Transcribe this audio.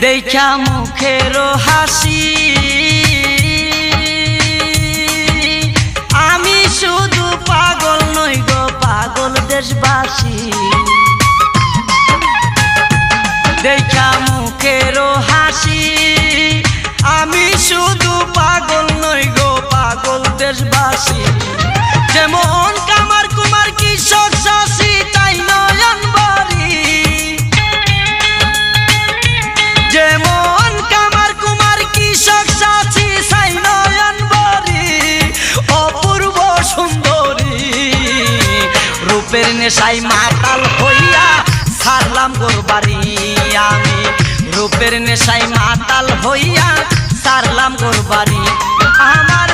দেখা মুখেরও হাসি আমি শুধু পাগল নই গো পাগল দেশবাসী দেখা মুখেরও হাসি আমি শুধু পাগল নই গো পাগল দেশবাসী যেমন কামার কুমার কৃষক চাষি তাই নয়ন বাড়ি যেমন কামার কুমার কৃষক চাষি তাই নয়ন বাড়ি অপূর্ব সুন্দরী রূপের নেশায় মাতাল হইয়া ছাড়লাম গোর বাড়ি আমি রূপের নেশায় মাতাল হইয়া ছাড়লাম গোর বাড়ি আমার